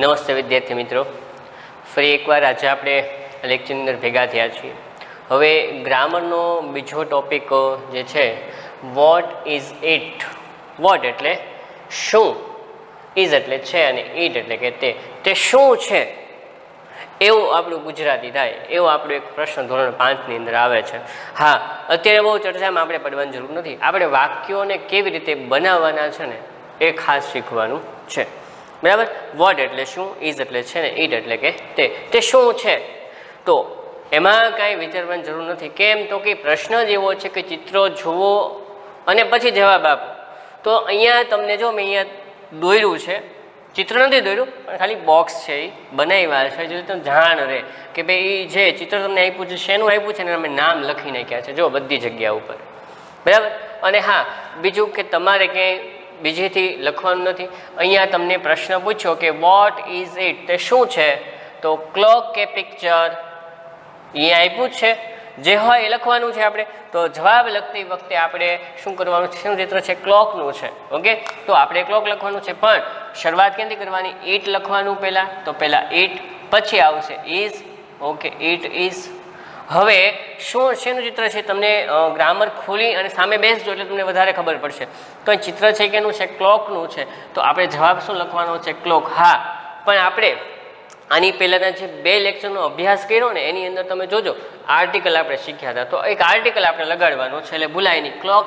નમસ્તે વિદ્યાર્થી મિત્રો, ફરી એકવાર આજે આપણે લેક્ચરની અંદર ભેગા થયા છીએ. હવે ગ્રામરનો બીજો ટોપિક જે છે વોટ ઇઝ ઇટ. વોટ એટલે શું, ઇઝ એટલે છે અને ઇટ એટલે કે તે શું છે એવું આપણું ગુજરાતી થાય એવો આપણો એક પ્રશ્ન ધોરણ 5ની અંદર આવે છે. હા, અત્યારે બહુ ચર્ચામાં આપણે પડવાની જરૂર નથી. આપણે વાક્યોને કેવી રીતે બનાવવાના છે ને એ ખાસ શીખવાનું છે. બરાબર. વોટ એટલે શું, ઇઝ એટલે છે ને ઇટ એટલે કે તે શું છે. તો એમાં કાંઈ વિચારવાની જરૂર નથી. કેમ તો કે પ્રશ્ન જ એવો છે કે ચિત્રો જુઓ અને પછી જવાબ આપો. તો અહીંયા તમને જો મેં અહીંયા દોર્યું છે, ચિત્ર નથી દોર્યું પણ ખાલી બોક્સ છે એ બનાવ્યા છે, જો તમે જાણ રહે કે ભાઈ જે ચિત્ર તમને આપ્યું છે શેનું આપ્યું છે ને અમે નામ લખી નાખ્યા છે જો બધી જગ્યા ઉપર. બરાબર. અને હા, બીજું કે તમારે ક્યાંય બીજેથી લખવાનું નથી. અહીંયા તમને પ્રશ્ન પૂછ્યો કે વોટ ઇઝ ઇટ, તે શું છે. તો ક્લોક કે પિક્ચર અહીંયા આપ્યું છે, જે હોય એ લખવાનું છે આપણે. તો જવાબ લખતી વખતે આપણે શું કરવાનું છે, શું ચિત્ર છે, ક્લોકનું છે. ઓકે, તો આપણે ક્લોક લખવાનું છે, પણ શરૂઆત ક્યાંથી કરવાની, ઇટ લખવાનું પહેલાં. તો પહેલાં ઇટ, પછી આવશે ઇઝ. Okay, it is. હવે શું શેનું ચિત્ર છે, તમને ગ્રામર ખોલી અને સામે બેસજો એટલે તમને વધારે ખબર પડશે. તો અહીં ચિત્ર છે કેનું છે, ક્લોકનું છે. તો આપણે જવાબ શું લખવાનો છે, ક્લોક. હા, પણ આપણે આની પહેલાંના જે 2 લેક્ચરનો અભ્યાસ કર્યો ને એની અંદર તમે જોજો આર્ટિકલ આપણે શીખ્યા હતા. તો એક આર્ટિકલ આપણે લગાડવાનો છે એટલે ભૂલાય નહીં. ક્લોક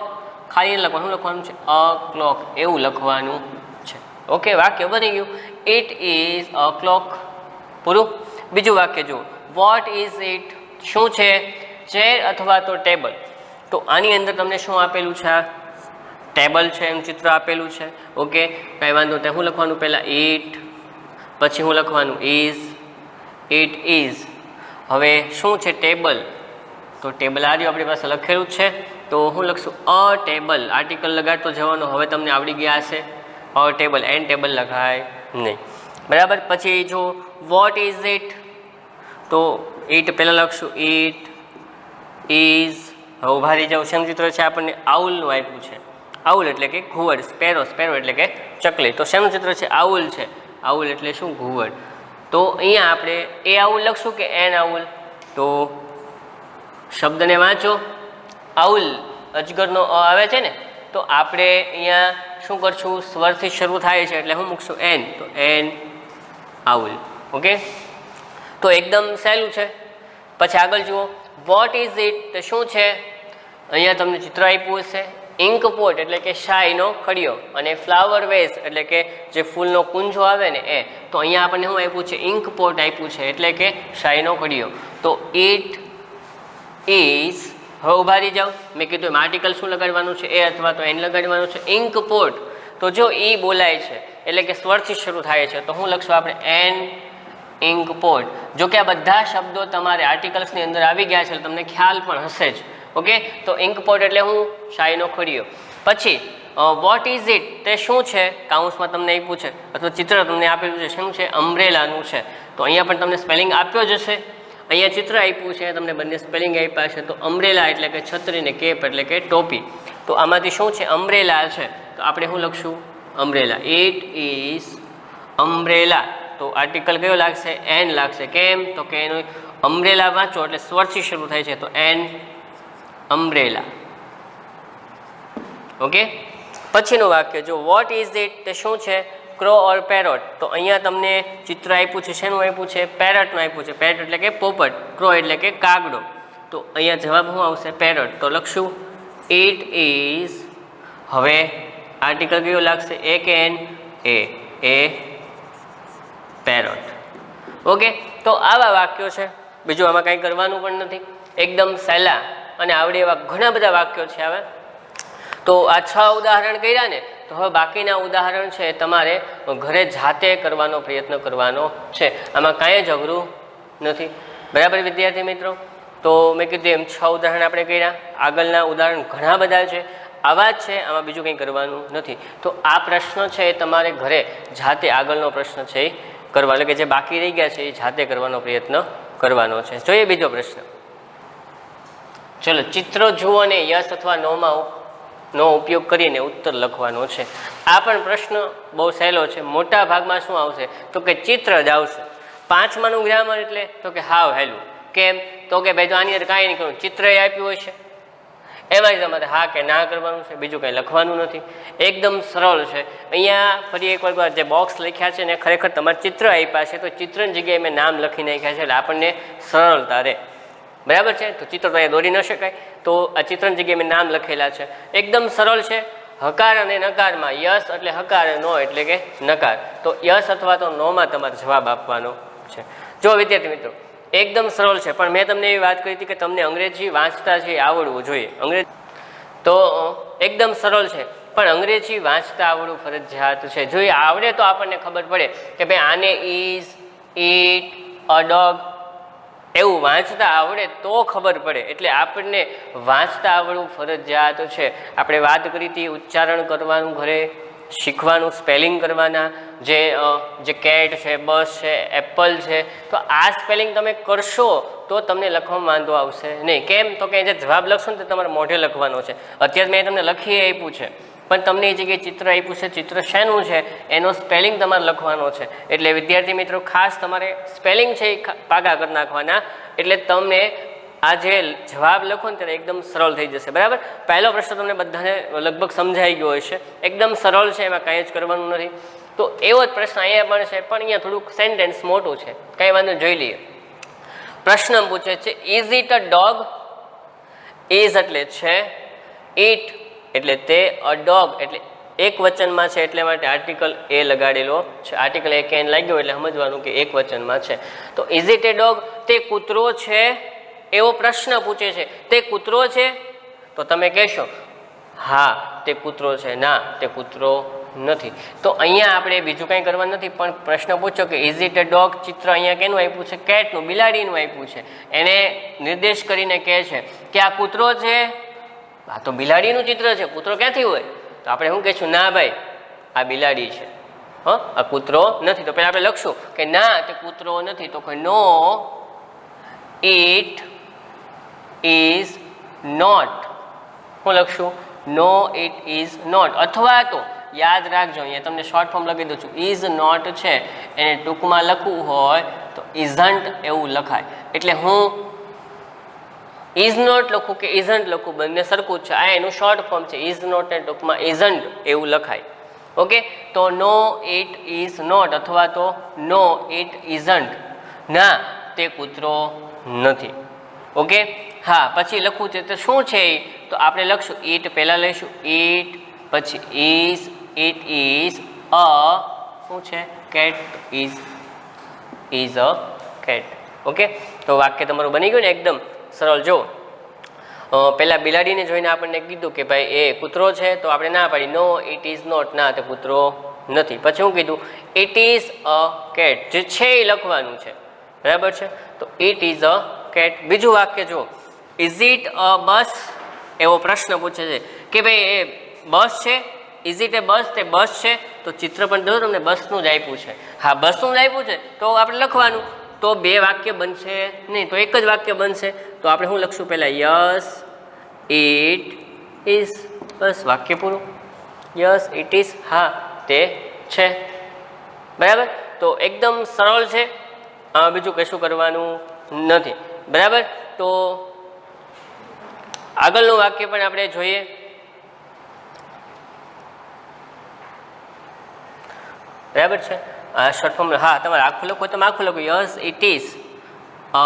ખાલી લખવાનું, લખવાનું છે અ ક્લોક એવું લખવાનું છે. ઓકે, વાક્ય બની ગયું. It is a clock. પૂરું. બીજું વાક્ય જુઓ, વોટ ઇઝ ઇટ, શું છે, ચેર અથવા તો ટેબલ. તો આની અંદર તમને શું આપેલું છે, આ ટેબલ છે એનું ચિત્ર આપેલું છે. ઓકે, કાંઈ વાંધો નહીં. હું લખવાનું પહેલાં ઇટ, પછી હું લખવાનું ઇઝ, ઇટ ઇઝ. હવે શું છે, ટેબલ. તો ટેબલ આ રહ્યું આપણી પાસે લખેલું છે. તો હું લખશું અ ટેબલ, આર્ટિકલ લગાડતો જવાનો. હવે તમને આવડી ગયા હશે. અ ટેબલ, એન ટેબલ લખાય નહીં. બરાબર. પછી જો વોટ ઇઝ ઇટ, તો ઇટ પહેલાં લખશું ઇટ ઇઝ. હવે ઉભા રહી જાવ. શેનું ચિત્ર છે, આપણને આઉલનું આપ્યું છે. આઉલ એટલે કે ઘુવડ. સ્પેરો, સ્પેરો એટલે કે ચકલી. તો શેનું ચિત્ર છે, આઉલ છે. આઉલ એટલે શું, ઘુવડ. તો અહીંયા આપણે એ આઉલ લખશું કે એન આઉલ. તો શબ્દને વાંચો. આઉલ અજગરનો અ આવે છે ને, તો આપણે અહીંયા શું કરશું, સ્વરથી શરૂ થાય છે એટલે હું મૂકશું એન. તો એન આઉલ. ઓકે, તો એકદમ સહેલું છે. પછી આગળ જુઓ, વોટ ઇઝ ઇટ, તે શું છે. અહીંયા તમને ચિત્ર આપ્યું હશે. ઇન્ક પોટ એટલે કે શાહીનો ખડિયો, અને ફ્લાવર વેસ એટલે કે જે ફૂલનો કુંજો આવે ને એ. તો અહીંયા આપણને શું આપ્યું છે, ઇન્ક પોટ આપ્યું છે એટલે કે શાહીનો ખડિયો. તો ઇટ ઇઝ. હવે ઉભા રહી જાઓ. મેં કીધું એમ આર્ટિકલ શું લગાડવાનું છે, એ અથવા તો એન લગાડવાનું છે. ઇન્ક પોટ, તો જો એ બોલાય છે એટલે કે સ્વરથી શરૂ થાય છે તો શું લખશું આપણે, એન ઇન્ક પોટ. જો કે આ બધા શબ્દો તમારે આર્ટિકલ્સની અંદર આવી ગયા છે તમને ખ્યાલ પણ હશે જ. ઓકે, તો ઇન્ક પોટ એટલે હું શાહીનો ખડિયો. પછી વોટ ઇઝ ઇટ, તે શું છે, કાઉન્સમાં તમને આપ્યું છે અથવા ચિત્ર તમને આપેલું છે. શું છે, અમ્બ્રેલાનું છે. તો અહીંયા પણ તમને સ્પેલિંગ આપ્યો જ હશે. અહીંયા ચિત્ર આપ્યું છે, તમને બંને સ્પેલિંગ આપ્યા છે. તો અમ્બ્રેલા એટલે કે છત્રી ને કેપ એટલે કે ટોપી. તો આમાંથી શું છે, અમ્બ્રેલા છે. તો આપણે શું લખશું, અમ્બ્રેલા. It is umbrella. તો આર્ટિકલ કયો લાગશે, એન લાગશે. કેમ તો કે એનું અમ્બ્રેલા વાંચો એટલે સ્વરથી શરૂ થાય છે. તો એન અમ્બ્રેલા. ઓકે, પછીનું વાક્ય જો, વોટ ઇઝ ઇટ, તે શું છે, ક્રો ઓર પેરોટ. તો અહીંયા તમને ચિત્ર આપ્યું છે, શેનું આપ્યું છે, પેરટનું આપ્યું છે. પેરટ એટલે કે પોપટ, ક્રો એટલે કે કાગડો. તો અહીંયા જવાબ શું આવશે, પેરટ. તો લખશું ઇટ ઇઝ. હવે આર્ટિકલ કયો લાગશે, એ કે એન, એ પેરટ. ઓકે, તો આવા વાક્યો છે. બીજું આમાં કંઈ કરવાનું પણ નથી. એકદમ સહેલા અને આવડે એવા ઘણા બધા વાક્યો છે. હવે તો આ 6 ઉદાહરણ કર્યા ને, તો હવે બાકીના ઉદાહરણ છે તમારે ઘરે જાતે કરવાનો પ્રયત્ન કરવાનો છે. આમાં કાંઈ જ અઘરું નથી. બરાબર વિદ્યાર્થી મિત્રો. તો મેં કીધું એમ 6 ઉદાહરણ આપણે કર્યા. આગળના ઉદાહરણ ઘણા બધા છે. આવા જ છે, આમાં બીજું કંઈ કરવાનું નથી. તો આ પ્રશ્ન છે એ તમારે ઘરે જાતે આગળનો પ્રશ્ન છે એ કરવા, એટલે કે જે બાકી રહી ગયા છે એ જાતે કરવાનો પ્રયત્ન કરવાનો છે. જોઈએ બીજો પ્રશ્ન. ચલો, ચિત્રો જુઓ અને યસ અથવા નો ઉપયોગ કરીને ઉત્તર લખવાનો છે. આ પણ પ્રશ્ન બહુ સહેલો છે. મોટા ભાગમાં શું આવશે તો કે ચિત્ર જ આવશે. 5માનું ગ્રામર એટલે તો કે હાવ હેલું. કેમ તો કે ભાઈ તો આની અંદર કાંઈ નહીં કરવું, ચિત્ર આપ્યું હોય છે એમાં જ તમારે હા કે ના કરવાનું છે, બીજું કંઈ લખવાનું નથી. એકદમ સરળ છે. અહીંયા ફરી એક વાર જે બોક્સ લખ્યા છે ને ખરેખર તમારે ચિત્ર આપ્યા છે તો ચિત્રની જગ્યાએ મેં નામ લખી નાખ્યા છે એટલે આપણને સરળતા રહે. બરાબર છે. તો ચિત્ર તો અહીંયા દોરી ન શકાય તો આ ચિત્રની જગ્યાએ મેં નામ લખેલા છે. એકદમ સરળ છે. હકાર અને નકારમાં યસ એટલે હકાર, નો એટલે કે નકાર. તો યસ અથવા તો નોમાં તમારે જવાબ આપવાનો છે. જો વિદ્યાર્થી મિત્રો એકદમ સરળ છે, પણ મેં તમને એવી વાત કરી હતી કે તમને અંગ્રેજી વાંચતા છે આવડવું જોઈએ. અંગ્રેજી તો એકદમ સરળ છે, પણ અંગ્રેજી વાંચતા આવડવું ફરજિયાત છે. જો એ આવડે તો આપણને ખબર પડે કે ભાઈ આને ઇઝ, ઇટ, અ ડોગ એવું વાંચતા આવડે તો ખબર પડે. એટલે આપણને વાંચતા આવડવું ફરજિયાત છે. આપણે વાત કરી હતી ઉચ્ચારણ કરવાનું, ઘરે શીખવાનું, સ્પેલિંગ કરવાના. જે કેટ છે, બસ છે, એપલ છે, તો આ સ્પેલિંગ તમે કરશો તો તમને લખવામાં વાંધો આવશે નહીં. કેમ તો કે જે જવાબ લખશો ને તો તમારે મોઢે લખવાનો છે. અત્યારે મેં તમને લખી આપ્યું છે, પણ તમને એ જગ્યાએ ચિત્ર આપ્યું છે. ચિત્ર શેનું છે એનો સ્પેલિંગ તમારે લખવાનો છે. એટલે વિદ્યાર્થી મિત્રો ખાસ તમારે સ્પેલિંગ છે એ પાકા કરી નાખવાના. એટલે તમને આ જે જવાબ લખો ને ત્યારે એકદમ સરળ થઈ જશે. બરાબર. પહેલો પ્રશ્ન તમને બધાને લગભગ સમજાઈ ગયો હશે. એકદમ સરળ છે, એમાં કાંઈ જ કરવાનું નથી. તો એવો જ પ્રશ્ન અહીંયા પણ છે, પણ અહીંયા થોડુંક સેન્ટેન્સ મોટું છે. કાંઈ વાંધો જોઈ લઈએ. પ્રશ્ન પૂછે છે is it a dog. Is એટલે છે, ઇટ એટલે તે, અ ડોગ એટલે એક વચનમાં છે એટલે માટે આર્ટિકલ એ લગાડેલો છે. આર્ટિકલ એ કેન લાગ્યો એટલે સમજવાનું કે એક વચનમાં છે. તો ઇઝ ઇટ એ ડોગ, તે કૂતરો છે એવો પ્રશ્ન પૂછે છે. તે કૂતરો છે તો તમે કહેશો હા તે કૂતરો છે, ના તે કૂતરો નથી. તો અહીંયા આપણે બીજું કંઈ કરવાનું નથી, પણ પ્રશ્ન પૂછો કે ઇઝ ઇટ અ ડોગ. ચિત્ર અહીંયા કેનું આપ્યું છે? કેટનું, બિલાડીનું આપ્યું છે. એને નિર્દેશ કરીને કહે છે કે આ કૂતરો છે. આ તો બિલાડીનું ચિત્ર છે, કૂતરો ક્યાંથી હોય? તો આપણે શું કહીશું? ના ભાઈ આ બિલાડી છે, આ કૂતરો નથી. તો પહેલાં આપણે લખશું કે ના તે કૂતરો નથી. તો કે નો ઇટ ઇઝ નોટ. શું લખશું? No it is not. અથવા તો યાદ રાખજો અહીંયા તમને શોર્ટ ફોર્મ લખી દઉં છું. ઇઝ નોટ છે એને ટૂંકમાં લખવું હોય તો ઇઝન્ટ એવું લખાય. એટલે હું ઇઝ નોટ લખું કે ઇઝન્ટ લખું બંને સરખું જ છે. આ એનું શોર્ટ ફોર્મ છે. ઇઝ નોટ ને ટૂંકમાં ઇઝન્ટ એવું લખાય. ઓકે. તો નો ઇટ ઇઝ નોટ અથવા તો નો ઇટ ઇઝન્ટ. ના તે કૂતરો નથી. ઓકે. હા પછી લખવું છે તો શું છે એ? તો આપણે લખશું ઇટ, પહેલાં લઈશું ઇટ, પછી ઇઝ, ઇટ ઇઝ અ શું છે? Cat. Is a cat. Okay. તો વાક્ય તમારું બની ગયું ને એકદમ સરળ. જો પહેલાં બિલાડીને જોઈને આપણને કીધું કે ભાઈ એ કૂતરો છે તો આપણે ના પાડી નો ઇટ ઇઝ નોટ, ના તે કૂતરો નથી. પછી શું કીધું? It is a cat. જે છે એ લખવાનું છે. બરાબર છે. તો ઇટ ઇઝ અ કેટ. બીજું વાક્ય જુઓ. ઇઝ ઇટ અ બસ એવો પ્રશ્ન પૂછે છે કે ભાઈ એ બસ છે. ઇઝ ઇટ એ બસ, તે બસ છે. તો ચિત્ર પણ દો તમને બસનું જ આપ્યું છે. હા બસનું જ આપ્યું છે તો આપણે લખવાનું. તો બે વાક્ય બનશે નહીં, તો એક જ વાક્ય બનશે. તો આપણે શું લખશું? પહેલાં યસ ઇટ ઇઝ, બસ વાક્ય પૂરું. યસ ઇટ ઇઝ, હા તે છે. બરાબર. તો એકદમ સરળ છે, આમાં બીજું કશું કરવાનું નથી. બરાબર. તો આગળનું વાક્ય પણ આપણે જોઈએ. બરાબર છે. શોર્ટ ફોર્મ હા તમારે આખું લખો તમે આખું લખો. યસ ઇટ ઇઝ અ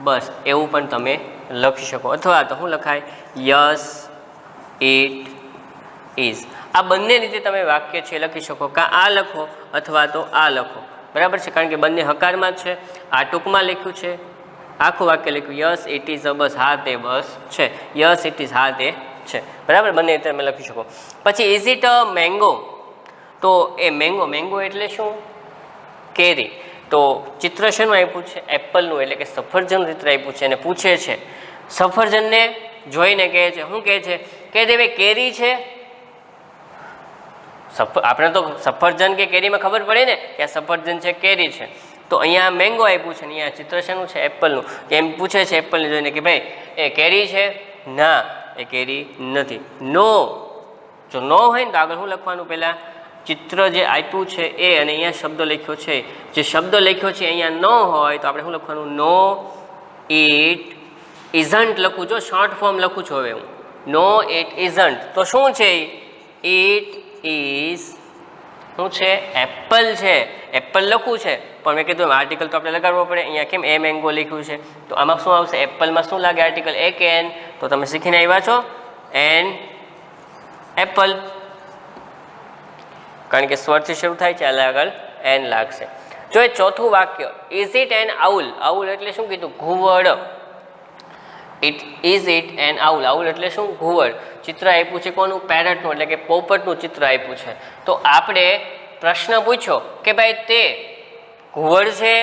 બસ એવું પણ તમે લખી શકો. અથવા તો શું લખાય? Yes it is. આ બંને રીતે તમે વાક્ય છે લખી શકો. કાં આ લખો અથવા તો આ લખો. બરાબર છે. કારણ કે બંને હકારમાં જ છે. આ ટૂંકમાં લખ્યું છે, આખું વાક્ય લખ્યું યસ ઇટ ઇઝ અ બસ, હા તે બસ છે. યસ ઇટ ઇઝ, હા તે છે. બરાબર. બંને રીતે તમે લખી શકો. પછી ઇઝ ઇટ અ મેંગો. તો એ મેંગો એટલે શું? કેરી. તો ચિત્ર શેનું આપ્યું છે? એપલનું એટલે કે સફરજન ચિત્ર આપ્યું છે અને પૂછે છે સફરજનને જોઈને કહે છે. શું કહે છે? કે ભાઈ કેરી છે. આપણે તો સફરજન કે કેરીમાં ખબર પડે ને કે આ સફરજન છે, કેરી છે. તો અહીંયા મેંગો આપ્યું છે ને અહીંયા ચિત્ર શેનું છે? એપલનું. એમ પૂછે છે એપલને જોઈને કે ભાઈ એ કેરી છે? ના એ કેરી નથી. નો જો ન હોય ને તો આગળ શું લખવાનું? પહેલાં ચિત્ર જે આપ્યું છે એ અને અહીંયા શબ્દ લખ્યો છે, જે શબ્દ લખ્યો છે અહીંયા ન હોય તો આપણે શું લખવાનું? નો ઇટ ઇઝન્ટ લખું. જો શોર્ટ ફોર્મ લખું છું હવે હું, નો ઇટ ઇઝન્ટ. તો શું છે? ઇટ ઇઝ શું છે? એપલ છે. એપલ લખવું છે પણ મેં કીધું આર્ટિકલ તો આપણે લગાડવો પડે. અહીંયા કેમ એ મેંગો લખ્યું છે તો આમાં શું આવશે? એપલમાં શું લાગે આર્ટિકલ? એ કે એન. તો તમે શીખીને આવ્યા છો એન એપલ, કારણ કે સ્વરથી શરૂ થાય છે એટલે આગળ એન લાગશે. જો એ ચોથું વાક્ય, is it an owl. Owl એટલે શું કીધું? ઘુવડ. It is it an owl. Owl એટલે શું? ઘુવડ. ચિત્ર આપ્યું છે કોનું? પેરટનું, એટલે કે પોપટનું ચિત્ર આપ્યું છે. તો આપણે પ્રશ્ન પૂછ્યો કે ભાઈ તે ઘુવડ છે,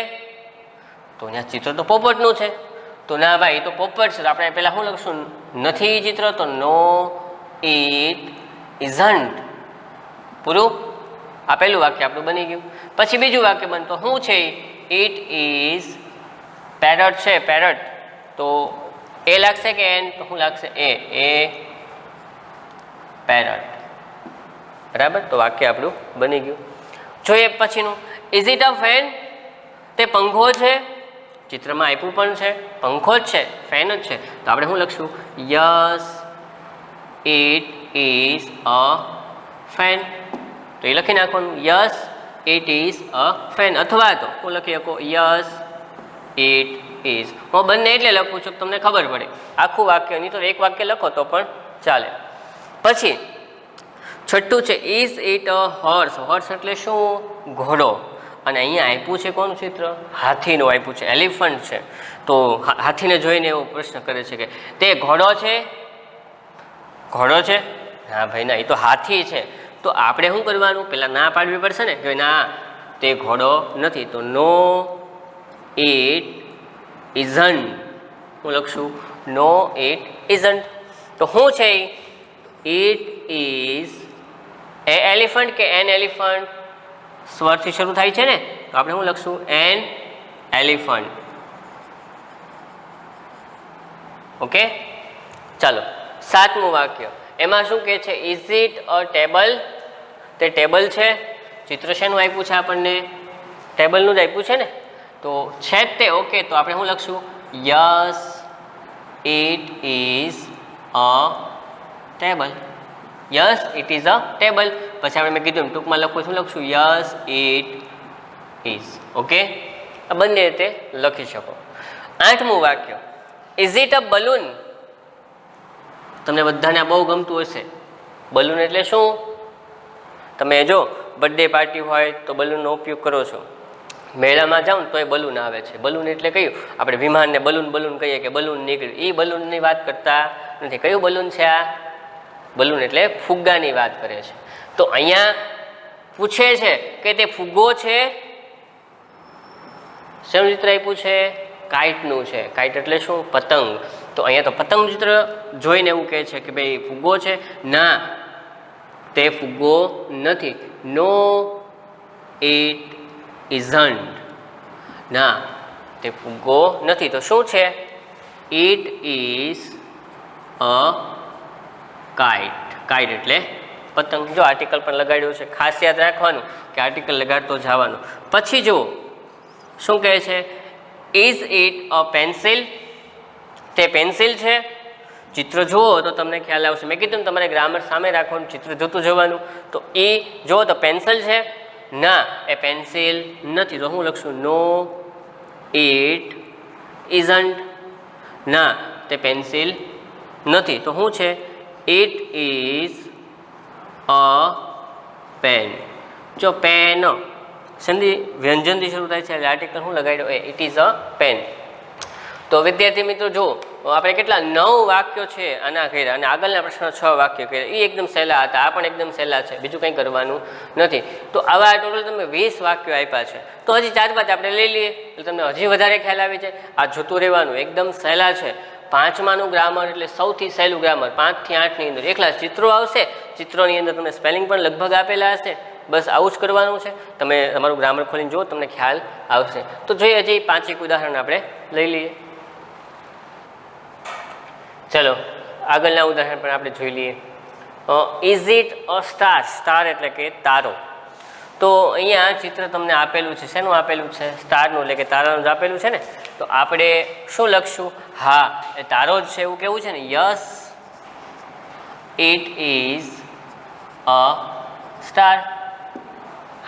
તો અહીંયા ચિત્ર તો પોપટનું છે. તો ના ભાઈ એ તો પોપટ છે. તો આપણે પહેલાં શું લખશું? નથી ચિત્ર, તો નો ઇટ ઇઝન્ટ. પૂરું. આ પહેલું વાક્ય આપણું બની ગયું. પછી બીજું વાક્ય બનતો શું છે? ઇટ ઇઝ પેરટ છે. પેરટ તો એ લાગશે કે એન? તો શું લાગશે? એ પેરટ. બરાબર. તો વાક્ય આપણું બની ગયું. જોઈએ પછીનું, ઇઝ ઇટ અ ફેન. તે પંખો છે. ચિત્રમાં આપ્યું પણ છે પંખો જ છે, ફેન જ છે. તો આપણે શું લખશું? Yes it is a fan. તો એ લખી નાખવાનું, yes it is a fan. અથવા તો હું લખી શકો યસ ઇટ ઇઝ. હું બંને એટલે લખું છું તમને ખબર પડે. આખું વાક્ય નહીં તો એક વાક્ય લખો તો પણ ચાલે. પછી છઠ્ઠું છે, is it a horse. Horse એટલે શું? ઘોડો. અને અહીંયા આપ્યું છે કોનું ચિત્ર? હાથીનું આપ્યું છે, એલિફન્ટ છે. તો હાથીને જોઈને એવો પ્રશ્ન કરે છે કે તે ઘોડો છે. ઘોડો છે? ના ભાઈ ના, એ તો હાથી છે. તો આપણે શું કરવાનું? પહેલાં ના પાડવી પડશે ને કે ના તે ઘોડો નથી. તો નો ઇટ ઇઝન્ટ. હું લખશું નો ઇટ ઇઝન્ટ. તો શું છે? ઇટ ઇઝ એ એલિફન્ટ કે એન એલિફન્ટ? સ્વરથી શરૂ થાય છે ને, તો આપણે શું લખશું? An elephant. ઓકે, ચાલો સાતમું વાક્ય. એમાં શું કહે છે? Is it a table. તે ટેબલ છે. ચિત્ર શેનું આપ્યું છે આપણને? ટેબલનું જ આપ્યું છે ને. તો છે જ તે. ઓકે, તો આપણે શું લખશું? Yes it is a table. Yes it is a table. પછી આપણે મેં કીધું ટૂંકમાં લખવું, શું લખશું? Yes it is. ઓકે, આ બંને રીતે લખી શકો. આઠમું વાક્ય, ઇઝ ઇટ અ બલૂન. તમને બધાને બહુ ગમતું હશે. બલૂન એટલે શું? તમે જો બર્થડે પાર્ટી હોય તો બલૂનનો ઉપયોગ કરો છો. મેળામાં જાઓ ને તો એ બલૂન આવે છે. બલૂન એટલે કયું? આપણે વિમાનને બલૂન બલૂન કહીએ કે બલૂન નીકળ્યું. એ બલૂનની વાત કરતા નથી. કયું બલૂન છે આ? બલૂન એટલે ફુગ્ગાની વાત કરે છે. તો અહીંયા પૂછે છે કે તે ફુગ્ગો છે. શેનું ચિત્ર આપ્યું છે? કાઇટનું છે. કાઇટ એટલે શું? પતંગ. તો અહીંયા તો પતંગ ચિત્ર જોઈને એવું કહે છે કે ભાઈ ફુગ્ગો છે. ના, તે ફુગ્ગો નથી. નો ઇટ ઇઝન્ટ. ના, તે ફુગ્ગો નથી. તો શું છે? It is a kite. Kite એટલે પતંગ. જો આર્ટિકલ પણ લગાડ્યું છે, ખાસ યાદ રાખવાનું કે આર્ટિકલ લગાડતો જવાનું. પછી જુઓ શું કહે છે? Is it a pencil. તે પેન્સિલ છે. ચિત્ર જુઓ તો તમને ખ્યાલ આવશે. મેં કીધું તમારે ગ્રામર સામે રાખવાનું, ચિત્ર જોતું જવાનું. તો એ જુઓ તો પેન્સિલ છે. ના, એ પેન્સિલ નથી. તો હું લખશું? No it isn't. ના, તે પેન્સિલ નથી. તો શું છે? It is a pen. જો પેન સંધિ વ્યંજનથી શરૂ થાય છે એટલે આર્ટિકલ શું લગાડ્યો? A. It is a pen. તો વિદ્યાર્થી મિત્રો જુઓ, આપણે કેટલા 9 વાક્યો છે આના કર્યા અને આગળના પ્રશ્ન 6 વાક્યો કર્યા. એ એકદમ સહેલા હતા. આ પણ એકદમ સહેલા છે. બીજું કંઈ કરવાનું નથી. તો આવા ટોટલ તમે 20 વાક્યો આપ્યા છે. તો હજી 4-5 આપણે લઈ લઈએ એટલે તમને હજી વધારે ખ્યાલ આવી જાય. આ જોતું રહેવાનું. એકદમ સહેલા છે. 5માનું ગ્રામર એટલે સૌથી સહેલું ગ્રામર. 5 થી 8ની અંદર એકલા ચિત્રો આવશે. ચિત્રોની અંદર તમને સ્પેલિંગ પણ લગભગ આપેલા હશે. બસ આવું જ કરવાનું છે. તમે તમારું ગ્રામર ખોલીને જુઓ, તમને ખ્યાલ આવશે. તો જોઈએ હજી 5 ઉદાહરણ આપણે લઈ લઈએ. ચલો આગળના ઉદાહરણ પણ આપણે જોઈ લઈએ. Is it a star? Star એટલે કે તારો. તો અહીંયા ચિત્ર તમને આપેલું છે, શેનું આપેલું છે? સ્ટારનું, એટલે કે તારાનું જ આપેલું છે ને. તો આપણે શું લખશું? હા, એ તારો જ છે એવું કેવું છે ને. Yes it is a star.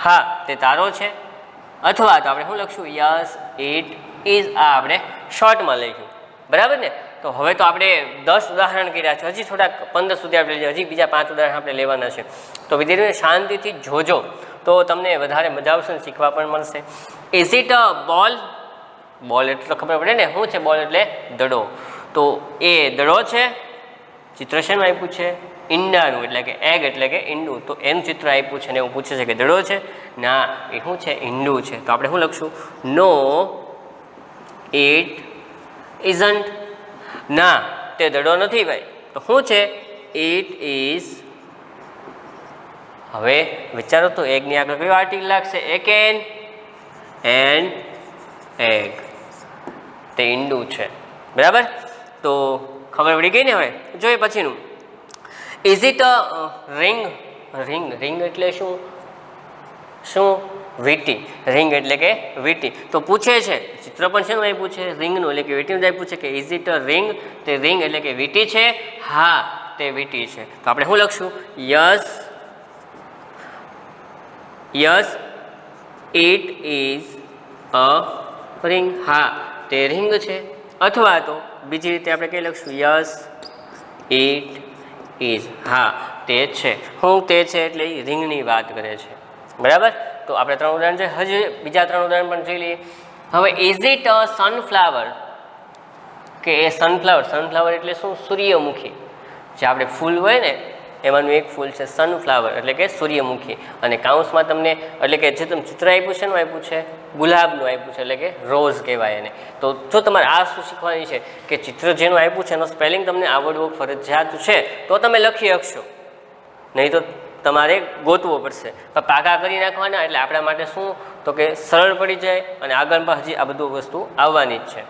હા, તે તારો છે. અથવા તો આપણે શું લખશું? Yes it is. આ આપણે શોર્ટમાં લઈશું, બરાબર ને. તો હવે તો આપણે 10 ઉદાહરણ કર્યા છે, હજી થોડાક 15 સુધી આપણે લઈએ, હજી બીજા 5 ઉદાહરણ આપણે લેવાના છે. તો વિદ્યાર્થીઓને શાંતિથી જોજો તો તમને વધારે મજા આવશે ને શીખવા પણ મળશે. ઇઝ ઇટ અ બોલ? બોલ એટલે ખબર પડે ને, શું છે બોલ એટલે? દડો. તો એ દડો છે. ચિત્ર શેનું આપ્યું છે? ઈંડાનું, એટલે કે એગ એટલે કે ઈંડું. તો એનું ચિત્ર આપ્યું છે ને એવું પૂછે છે કે દડો છે? ના, એ શું છે? ઈંડું છે. તો આપણે શું લખશું? No it isn't. ના, તે દડો નથી ભાઈ. તો શું છે? It is. હવે વિચારો તો એગની આગળ કયો આર્ટિકલ લાગશે? એ કેન એન્ડ એગ. તે ઈંડું છે, બરાબર. તો ખબર પડી ગઈ ને. હવે જોઈએ પછીનું. Is it a ring? Ring, ring એટલે શું? શું? વીટી. રિંગ એટલે કે વીટી. તો પૂછે છે, ચિત્ર પણ શેનું આપ્યું છે? રિંગનું, એટલે કે વીટીનું જ આપ્યું છે કે ઇઝ ઇટ અ રિંગ? તે રિંગ એટલે કે વીટી છે? હા, તે વીટી છે. તો આપણે શું લખશું? Yes yes it is a ring. હા, તે રિંગ છે. અથવા તો બીજી રીતે આપણે કઈ લખશું? Yes it is. હા, તે છે. શું તે છે? એટલે એ રિંગની વાત કરે છે, બરાબર. તો આપણે 3 ઉદાહરણ છે, હજી બીજા 3 ઉદાહરણ પણ જોઈ લઈએ. હવે ઇઝ ઇટ અ સનફ્લાવર? કે એ સનફ્લાવર, સનફ્લાવર એટલે શું? સૂર્યમુખી. જે આપણે ફૂલ હોય ને એમાંનું એક ફૂલ છે સનફ્લાવર, એટલે કે સૂર્યમુખી. અને કાઉન્સમાં તમને, એટલે કે જે તમે ચિત્ર આપ્યું છે એનું આપ્યું છે? ગુલાબનું આપ્યું છે, એટલે કે રોઝ કહેવાય એને. તો જો તમારે આ શું શીખવાની છે કે ચિત્ર જેનું આપ્યું છે એનો સ્પેલિંગ તમને આવડવું ફરજિયાત છે, તો તમે લખી શકશો, નહીં તો તમારે ગોતવો પડશે. પણ પાકા કરી નાખવાના એટલે આપણા માટે શું? તો કે સરળ પડી જાય અને આગળ પણ હજી આ બધું વસ્તુ આવવાની જ છે.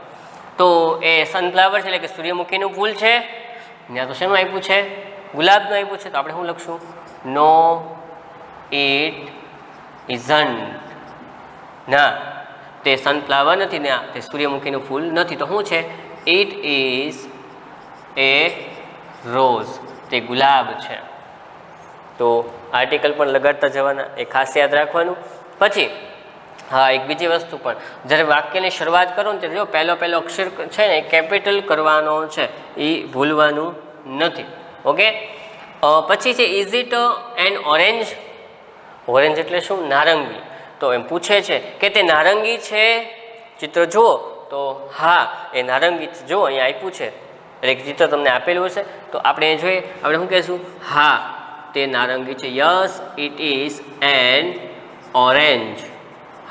તો એ સનફ્લાવર છે, એટલે કે સૂર્યમુખીનું ફૂલ છે. ત્યાં તો શેનું આપ્યું છે? ગુલાબનું આપ્યું છે. તો આપણે શું લખશું? No it isn't. ના, તે સનફ્લાવર નથી. ના, તે સૂર્યમુખીનું ફૂલ નથી. તો શું છે? It is A rose. તે ગુલાબ છે. તો આર્ટિકલ પણ લગાડતા જવાના, એ ખાસ યાદ રાખવાનું. પછી હા, એક બીજી વસ્તુ પણ, જ્યારે વાક્યની શરૂઆત કરો ને ત્યારે જો પહેલો અક્ષર છે ને એ કેપિટલ કરવાનો છે, એ ભૂલવાનું નથી. ઓકે. પછી છે is it N orange? Orange એટલે શું? નારંગી. તો એમ પૂછે છે કે તે નારંગી છે? ચિત્ર જુઓ તો હા, એ નારંગી જો અહીંયા આપ્યું છે, એટલે ચિત્ર તમને આપેલું હશે તો આપણે એ જોઈએ. આપણે શું કહેશું? હા, તે નારંગી છે. Yes it is an orange.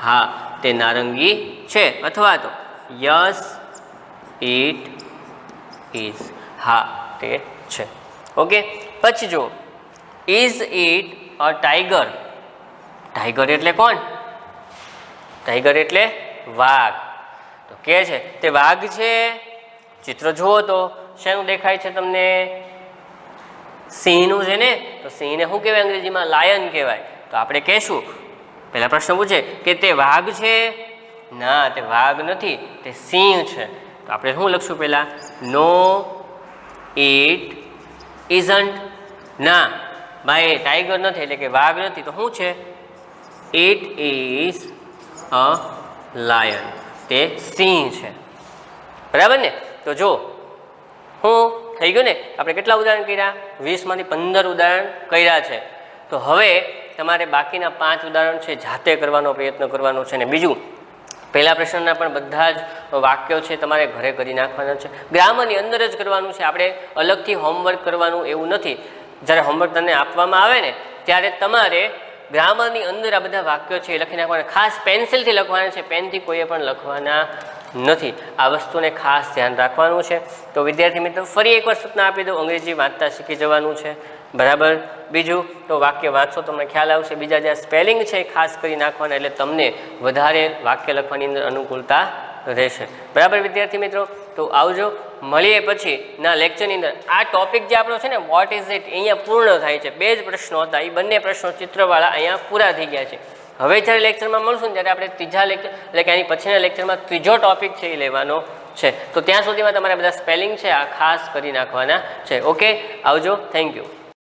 હા, તે નારંગી છે. અથવા તો યસ ઇટ ઇઝ. હા, તે છે. ઓકે. પછી જુઓ, is it a tiger? Tiger એટલે કોણ? ટાઈગર એટલે વાઘ. તો કે છે તે વાઘ છે. ચિત્ર જુઓ તો શેનું દેખાય છે તમને? સિંહનું છે ને. તો સિંહને શું કહેવાય અંગ્રેજીમાં? લાયન કહેવાય. તો આપણે કહેશું, પહેલા પ્રશ્ન પૂછે કે તે વાઘ છે? ના, તે વાઘ નથી, તે સિંહ છે. તો આપણે શું લખશું? પહેલા નો ઇટ ઇઝન્ટ. ના ભાઈ, ટાઈગર નથી, એટલે કે વાઘ નથી. તો શું છે? It is a lion. તે સિંહ છે, બરાબર ને. તો જો હું થઈ ગયું ને. આપણે કેટલા ઉદાહરણ કર્યા? 20 માંથી 15 ઉદાહરણ કર્યા છે. તો હવે તમારે બાકીના 5 ઉદાહરણ છે જાતે કરવાનો પ્રયત્ન કરવાનો છે. ને બીજું, પહેલા પ્રશ્નના પણ બધા જ વાક્યો છે તમારે ઘરે કરી નાખવાના છે. ગ્રામરની અંદર જ કરવાનું છે. આપણે અલગથી હોમવર્ક કરવાનું એવું નથી. જ્યારે હોમવર્ક તમને આપવામાં આવે ને ત્યારે તમારે ગ્રામરની અંદર આ બધા વાક્યો છે એ લખી નાખવાના. ખાસ પેન્સિલથી લખવાના છે, પેનથી કોઈએ પણ લખવાના નથી. આ વસ્તુને ખાસ ધ્યાન રાખવાનું છે. તો વિદ્યાર્થી મિત્રો ફરી એકવાર સૂચના આપી દઉં, અંગ્રેજી વાંચતા શીખી જવાનું છે, બરાબર. બીજું તો વાક્ય વાંચો તમને ખ્યાલ આવશે. બીજા જે સ્પેલિંગ છે એ ખાસ કરી નાખવાના, એટલે તમને વધારે વાક્ય લખવાની અંદર અનુકૂળતા રહેશે, બરાબર વિદ્યાર્થી મિત્રો. તો આવજો, મળીએ પછીના લેક્ચરની અંદર. આ ટોપિક જે આપણો છે ને વોટ ઇઝ ઇટ અહીંયા પૂર્ણ થાય છે. 2 જ પ્રશ્નો હતા, એ બંને પ્રશ્નો ચિત્રવાળા અહીંયા પૂરા થઈ ગયા છે. હવે જ્યારે લેક્ચરમાં મળશું ને ત્યારે આપણે ત્રીજા લેક્ચર એટલે કે આની પછીના લેક્ચરમાં ત્રીજો ટોપિક છે એ લેવાનો છે. તો ત્યાં સુધીમાં તમારે બધા સ્પેલિંગ છે આ ખાસ કરી નાખવાના છે. ઓકે, આવજો, થેન્ક યુ.